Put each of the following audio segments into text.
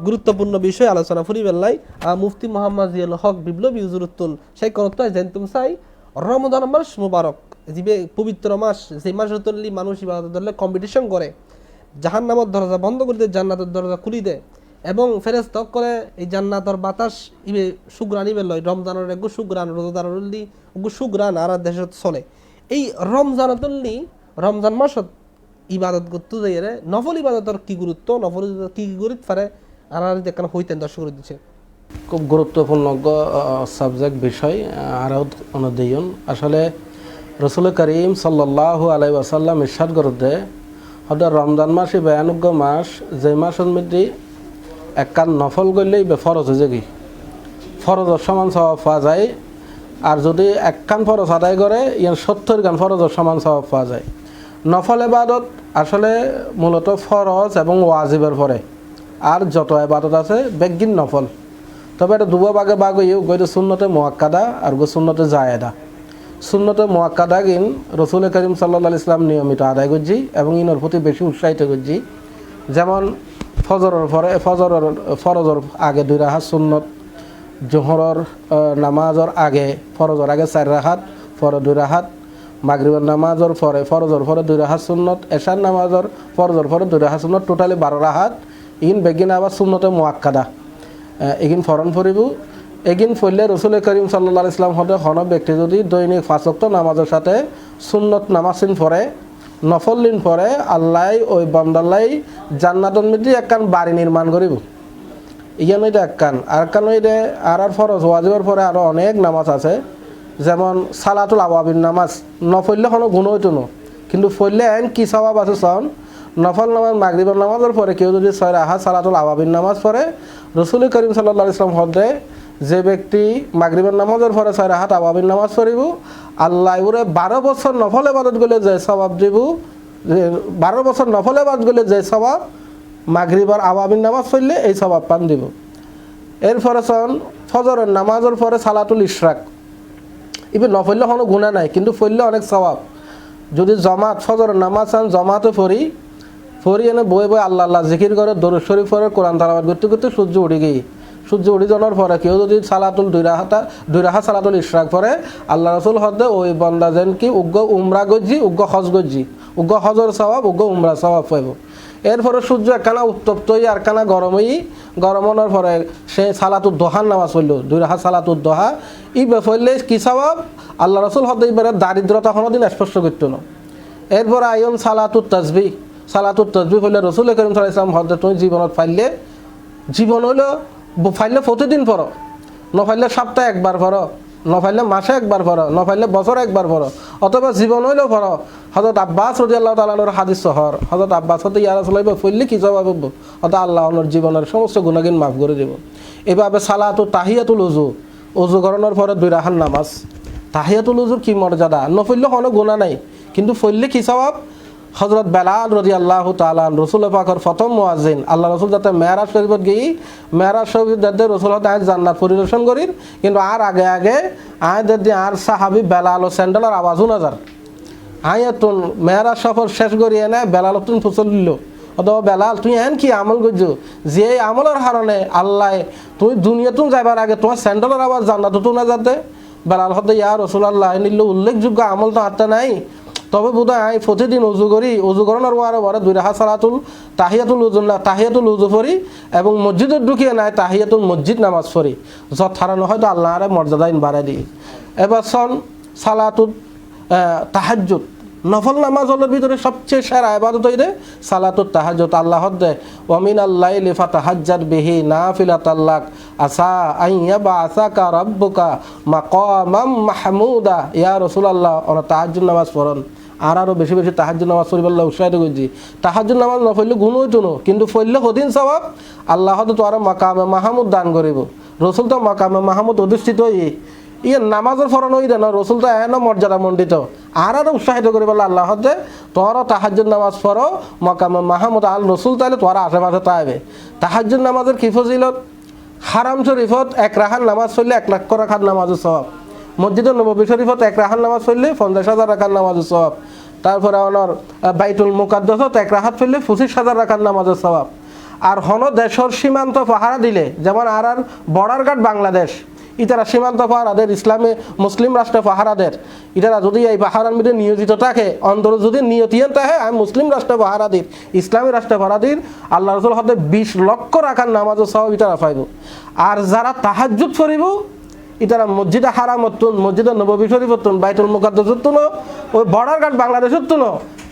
গুরুত্বপূর্ণ বিষয় আলোচনা ফুরিবেল লাই মুফতি মোহাম্মদ জিয়াল হক বিপ্লবী হুজুরুত্তুল সেই করত্তায় জানতুম চাই রমজান মাস মুবারক জিবে পবিত্র মাস যে মাসতলি মানুষ ইবাদত করলে কম্পিটিশন করে জাহান্নামের দরজা বন্ধ করে দেয়, জান্নাতের দরজা খুলি দেয় এবং ফেরেশতা করে এই জান্নাতের বাতাস ইবে সুগ্রান ইবে লয় রমজানের এগু সুগ্রান রোজাদারলি এগু সুগ্রান আর দেশত চলে। এই রমজান মাসত ইবাদত করতে যাই রে নফল ইবাদতের কি গুরুত্ব, নফল কি গুরুত্ব পারে আর দেখানো হইতেন দর্শক দিচ্ছে খুব গুরুত্বপূর্ণ সাবজেক্ট বিষয় আরও অনুদীয়ন। আসলে রসুল করিম সাল্লাল্লাহু আলাইহি ওয়াসাল্লাম ইরশাদ করতে হয়তো রমজান মাসই ভয়ানক মাস, যে মাসের মধ্যে একখান নফল করলেই ফরজ হয়ে যায়, ফরজের সমান স্বভাব পাওয়া যায়। আর যদি একখান ফরজ আদায় করে ইয়ান 70 গান ফরজের সমান স্বভাব পাওয়া যায়। নফল এবাদত আসলে মূলত ফরজ এবং ওয়াজিবের পরে আর যত এবাদত আছে বেগিন নফল, তবে এটা দুবো ভাগে ভাগ হইও গইতে সুন্নতে মুআক্কাদা আর গো সুন্নতে জায়েদা। সুন্নতে মুআক্কাদা গিন রসুল করিম সাল্লাল্লাহু আলাইহি ওয়াসাল্লাম নিয়মিত আদায় করছি এবং ইনর প্রতি বেশি উৎসাহিত করছি। যেমন ফজরের পরে ফরজের আগে 2 রাকাত সুন্নত, জোহরের নামাজের আগে ফরজের আগে 4 রাকাত, পরে 2 রাকাত, মাগরিবের নামাজের পরে ফরজের পরে 2 রাকাত সুন্নত, এশার নামাজের ফরজের পরে 2 রাকাত সুন্নত, টোটালি 12 রাকাত। ইন বেগিন আবার সুন্নতে মুআক্কাদা এগিন ফরন ফরিব। এগিন ফরলে রসুল করিম সাল্লাল্লাহু আলাইহি ওয়াসাল্লাম হতে কোনো ব্যক্তি যদি দৈনিক 5 ওয়াক্ত নামাজের সাথে সুন্নত নামাজিন পড়ে, নফল দিন পরে, আল্লাহ ওই বান্দাল্লাই জান্নাতের মধ্যে একখান বাড়ি নির্মাণ করিব। ইয়ান ওইটা একখান আর একখান ওইটা আর ফরজ ওয়াজিবের পরে আরও অনেক নামাজ আছে, যেমন সালাতুল আওয়াবিন নামাজ নফললে কোনো গুণ হইতো না, কিন্তু ফললে এন কি স্বভাব আছে সন নফল নামাজ মাগরিবের নামাজের পরে কেউ যদি 6 রাকাত সালাতুল আওয়াবিন নামাজ পড়ে, রসুল করিম সাল্লাল্লাহু আলাইহি ওয়াসাল্লাম হতে যে ব্যক্তি মাগরিবের নামাজের পরে 6 রাকাত আওয়াবিন নামাজ পড়িব, আল্লাহ ওরে 12 বছর নফল ইবাদত গলে যে স্বভাব দিব, 12 বছর নফল ইবাদত গলে যে স্বভাব মাগরিবের আওয়াবিন নামাজ পড়লে এই স্বভাব পান দিব। এরপরে সন ফজরের নামাজের পরে সালাতুল ইশরাক, ইবে নফললে কোনো গুণা নাই কিন্তু ফললে অনেক স্বভাব। যদি জমাত ফজরের নামাজ জমাতে পড়ি এনে বয়ে বয়ে আল্লাহ আল্লাহ জিকির করে দরুদ শরীফ পড়ে কোরআন তেলাওয়াত করতে করতে সূর্য উঠে গিয়ে সূর্য উঠে যাওয়ার পরে কেউ যদি সালাতুল 2 রাকাত সালাতুল ইশরাক পড়ে, আল্লাহ রাসূল হতে ওই বান্দা যেন কি উগ্র উমরা গজ্জি উগ্র হজ গজ্জি উগ্র হজর স্বভাব উগ্র উমরা স্বভাব পাইব। এরপরে সূর্য একখানা উত্তপ্ত হই আর খানা গরমানোর পরে সে সালাতুল দোহার নামাজ পড়ল, 2 রাকাত সালাতুল দোহা ই পড়লে কি স্বভাব আল্লাহ রাসূল হতে এবারে দারিদ্রতা কোনোদিন স্পর্শ করত না। এরপরে আইন সালাতুল তাসবিহ হইলে রসুল করিম সাল্লাল্লাহু আলাইহি ওয়াসাল্লাম হতে তুমি জীবনত জীবন হইলো ফাইলে প্রতিদিন পড়ো, নফাইলে সপ্তাহে একবার পড়ো, নফাইলে মাসে একবার পড়ো, নফাইলে বছরে একবার পড়ো, অথবা জীবন হইলেও পড়ো। হযরত আব্বাস রাদিয়াল্লাহু তাআলা আনহুর হাদিস শহর হযরত আব্বাস হতে ইয়া রাসূলুল্লাহ পড়লে কি জবাব হবে, হয়তো আল্লাহ ওনার জীবনের সমস্ত গুনাহগান মাফ করে দেব। এভাবে সালাতুল তাহিয়াতুল ওযু করানোর পরে 2 রাকাত নামাজ, তাহিয়াতুল ওযুর কি মর্যাদা, নফললে কোনো গুনাহ নাই কিন্তু পড়লে কি সওয়াব। হযরত বেলাল রাদিয়াল্লাহু তাআলা রাসূল পাকের প্রথম মুয়াজ্জিন, আল্লাহ রাসূল যাতে মেরাজ শরীফত গই মেরাজ শরীফ যাতে রাসূল হতে জান্নাত পরিদর্শন করির, কিন্তু আর আগে আয়দের আর সাহাবী বেলাল ও স্যান্ডেলের আওয়াজ নজর আয়াতুন মেরাজ সফর শেষ করি এনে বেলাল তুন ফুসলিল, অথবা বেলাল তুই এন কি আমল করছো যে আমলের কারণে আল্লাহ তুই দুনিয়াতুন যাইবার আগে তোমার স্যান্ডেলের আওয়াজ জান্নাতও না যাতে। বেলাল হতে ইয়া রাসূলুল্লাহ নিল উল্লেখযোগ্য আমল তো আত্মা নাই, তবে বোধহয় আমি প্রতিদিন উজু করানোর পরে 2 রাকাত সালাতুল তাহিয়াতুল উজু পড়ি এবং মসজিদে ঢুকিয়ে নাই তাহিয়াতুল মসজিদ নামাজ পড়ি, যত হারানো হয়তো আল্লাহর মর্যাদা বাড়াই দিই। এবার সন সালাতুল তাহাজ্জুদ নফল নামাজের ভিতরে সবচেয়ে সেরা ইবাদত হইছে সালাতুত তাহাজ্জুদ। আল্লাহ হদ্দে ওয়া মিনাল লাইলি ফাতাহাজ্জাদ বিহি নাফিলাতাল লাক আসা আন ইয়াবআসাকা রাব্বুকা মাকামাম মাহমুদা। ইয়া রাসূলুল্লাহ ওরা তাহাজ্জুদ নামাজ পড়েন আর আরও বেশি বেশি তাহাজ্জুদ নামাজ পড়িবার উৎসাহিত করছি। তাহাজ্জুদ নামাজ না পড়লে গুণ হইতো না, কিন্তু পড়লে কদিন সওয়াব আল্লাহ হয়তো তোরা মাকামে মাহমুদ দান করিব। রসুল তো মাকামে মাহমুদ অধিষ্ঠিত ইয়ে নামাজের ফরন হই দেন রসুল তো এন মর্যাদা মণ্ডিত আর উৎসাহিত করি বলে আল্লাহ হতে তোরা তাহাজ্জুদ নামাজ পড়ো মাকামে মাহমুদ আল রসুল তাইলে তোরা আশেপাশে তাইবে। তাহাজ্জুদ নামাজের কি ফজিলত, হারাম শরীফত 1 রাকাত নামাজ পড়লে 1 লাখ রাকাত নামাজের সওয়াব, মসজিদে নববী শরীফত 1 রাকাত নামাজ পড়লে 50,000 রাকাত নামাজের সওয়াব, তারপরে আমার বাইতুল মুকাদ্দাসত 1 রাকাত পড়লে 25,000 রাকাত নামাজের সওয়াব। আর হন দেশের সীমান্ত পাহারা দিলে, যেমন আর বর্ডার গার্ড বাংলাদেশ, ইতারা সীমান্ত পাহারাদের, ইসলামী মুসলিম রাষ্ট্র পাহারাদের, ইতারা যদি এই পাহারার মধ্যে নিয়োজিত থাকে, অন্তর যদি নিয়তিয়ান থাকে আমি মুসলিম রাষ্ট্র পাহারাদির, ইসলামী রাষ্ট্র পাহারাদির আল্লাহ রসুল হতে 20 লক্ষ রাখার নামাজ সহ ইতারা পাইব। আর যারা তাহাজ্জুদ করিব ইতারা মসজিদে হারামতুন, মসজিদে নববী শরীফতুন, বাইতুল মুকাদ্দাসতুন, ওই বর্ডার গার্ড বাংলাদেশতুন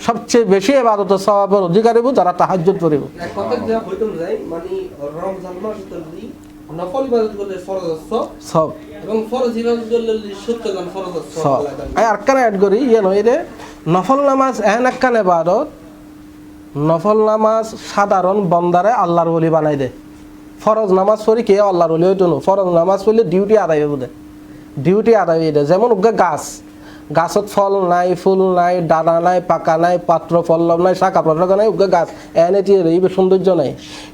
সবচেয়ে বেশি ইবাদত সওয়াবের অধিকারী যারা তাহাজ্জুদ করিব। এক কথা যা হইতো যায় মানে রমজান মাস তলি নফল ইবাদত করলে ফরজ সব এবং ফরজ ইবাদত করলে 70 গান ফরজ সব। আই আরকান অ্যাড করি ইয়ে নয় রে, নফল নামাজ এহেন একখান ইবাদত, নফল নামাজ সাধারণ বন্দারে আল্লাহর ওলি বানাই দে। ফরজ নামাজ পড়ি কে আল্লাহর ওলি হইতো না, ফরজ নামাজ পড়লে ডিউটি আদায় হইব দে, ডিউটি আদায় হয়ে দেয়। যেমন গাছত ফল নাই, ফুল নাই, ডানা নাই, পাকা নাই, পাত্র পল্লব নাই, শাখা প্রশাখ নাই, গাছ এনে এইবে সৌন্দর্য নাই।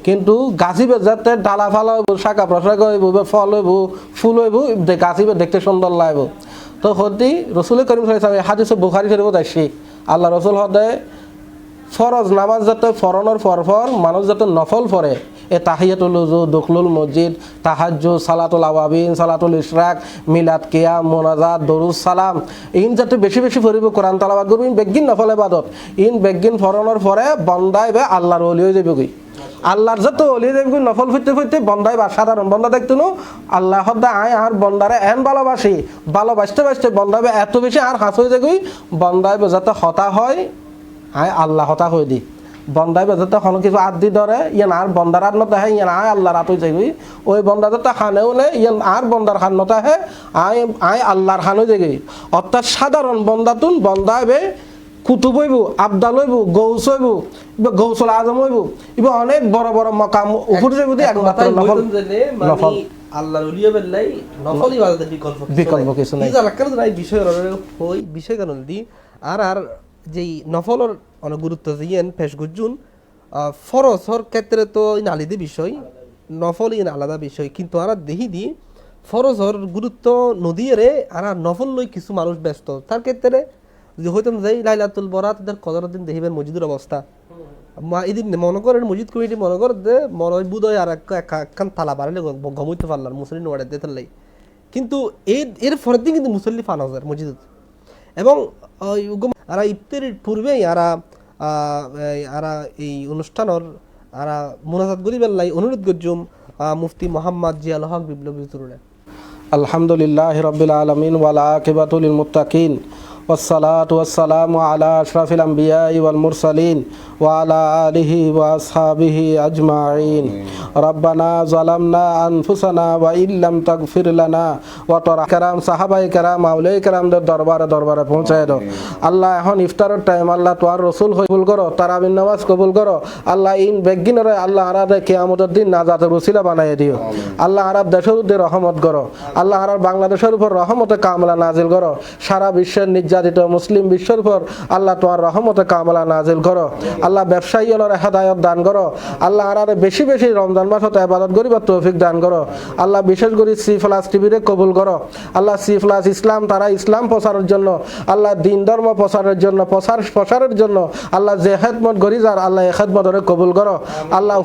কিন্তু গাছিবে যাতে ডালা ফালা হইব, শাখা প্রশাখ হইব, ফল হইব, ফুল হইব, গাছিবে দেখতে সুন্দর লাগব। তো হদি রসুল করিম সাল্লাল্লাহু হাদিস বুখারী শরীফ আসি আল্লাহ রসুল হদে ফরজ নামাজ যাতে ফরনের পরপর মানুষ যাতে নফল পড়ে, এ তাহিয়াতুল উযু, দুখলুল মসজিদ, তাহাজ্জুদ, সালাতুল আওয়াবিন, সালাতুল ইশরাক, মিলাদ, কিয়াম, মোনাজাত, দরুদ সালাম, ইন যাতে বেশি বেশি পড়িব, কোরআন তেলাওয়াত করব, ইন বেগিন নফল ইবাদত, ইন বেগিন ফরনের পরে বন্দাই বে আল্লাহর ওলি হয়ে যাবে। আল্লাহর যত ওলি হয়ে যাবে নফল ফুটতে ফুটতে বন্দাই বা সাধারণ বন্দা দেখতো না আল্লাহ হদ্দা আয় আর বন্দারে এন ভালোবাসি, ভালোবাসতে বাসতে বন্দাবে এত বেশি আর হাস হয়ে যাবে, বন্দাই যাতে হতা হয় আয় আল্লাহ হতা হয়ে দি। বন্দাই যাতে কোনো কিছু আদ দি ধরে ইয়ান আর বন্দার আর নতা হে, ইয়ান আয় আল্লাহর আত হয়ে যাবি। ওই বন্দা যাতে খানেও নে ইয়ান আর বন্দার খান নতা হে, আয় আল্লাহর খান হয়ে যাবি। অর্থাৎ সাধারণ বন্দাতুন বন্দাইবে কুতুব হইব, আবদাল হইব, গৌস হইব, গৌসুল আজম হইব, এবার অনেক বড় বড় মকাম উপরে যাইব দি একমাত্র নফল। নফল আল্লাহর ওলি বেলাই নফল ইবাদতের বিকল্প কিছু নাই। এই জালাকার এই বিষয় হই বিষয় কারণ দি আর যেই নফলর অনেক গুরুত্ব দিয়েন পেশ গুজুন ফরজর ক্ষেত্রে তো আলাদা বিষয়, নফল ইন আলাদা বিষয়, কিন্তু আর দেখি দি ফরজর গুরুত্ব নদীয়ে রে আর নফল লই কিছু মানুষ ব্যস্ত। তার ক্ষেত্রে যে হইতাম যাই লাইলাতুল বরাত তাদের কদরের দিন দেখিবেন মসজিদের অবস্থা এদিন মনে করেন মসজিদ কমিটি মনে করে দে মনে বুধ হয় আর একখান তালা বাড়ালে ঘুমাইতে পারলাম মুসল্লি নোয়ারে দিতে লাই, কিন্তু এর পরের দিন কিন্তু মুসল্লি ফান হাজার মসজিদ এবং আর ইফতারির পূর্বেই আর এই অনুষ্ঠানের আর মুনাজাত করিবার লাই অনুরোধ করছুম মুফতি মোহাম্মদ জিয়াউল হক বিপ্লবী হুজুরে। আলহামদুলিল্লাহি রাব্বিল আলামিন ওয়াল আকিবাতু লিল মুত্তাকিন والصلاة والسلام على أشرف الأنبياء والمرسلين وعلى آله وأصحابه أجمعين ربنا ظلمنا أنفسنا وإن لم تغفر لنا وترحمنا کرام সাহাবায়ে کرام আউলিয়া کرامদের দরবারে পৌঁছায় দাও। আল্লাহ এখন ইফতারের টাইম, আল্লাহ তোমার রাসূল কবুল করো, তারাবির নামাজ কবুল করো। আল্লাহ ইন বেগিনরে আল্লাহ আরাদে কিয়ামতের দিন নাজাতের ওসিলা বানায় দিও। আল্লাহ আরব দেশের উপর রহমত করো, আল্লাহ আরব বাংলাদেশের উপর রহমতে কামলা নাজিল করো। সারা বিশ্বের নির্যাতিত মুসলিম বিশ্বের উপর আল্লাহ তোমার রহমতে কামলা নাজিল করো। আল্লাহ ব্যবসায়ীদের হেদায়েত দান করো। আল্লাহ আরারে বেশি বেশি রমজান মাসে ইবাদত করিবার তৌফিক দান করো। আল্লাহ বিশেষ করে সি প্লাস টিভিরে কবুল করো। আল্লাহ সি প্লাস ইসলাম তারা ইসলাম প্রচারের জন্য, আল্লাহ দিন ধর্ম প্রচারের জন্য, প্রসারের জন্য আল্লাহ যে খেদমত করি যার আল্লাহ এই খেদমতরে কবুল করো। আল্লাহ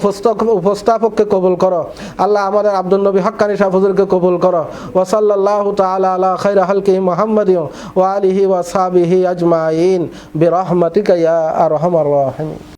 উপস্থাপককে কবুল করো। আল্লাহ আমাদের আব্দুল নবী হক্কানি শাহ হুজুরকে কবুল করো। ওয়া সাল্লাল্লাহু তাআলা আলা খায়রি খালকিহি মুহাম্মাদিন ওয়া আলিহি ওয়া সাহবিহি আজমাইন বিরহমাতিকা ইয়া আরহামার রাহিমিন।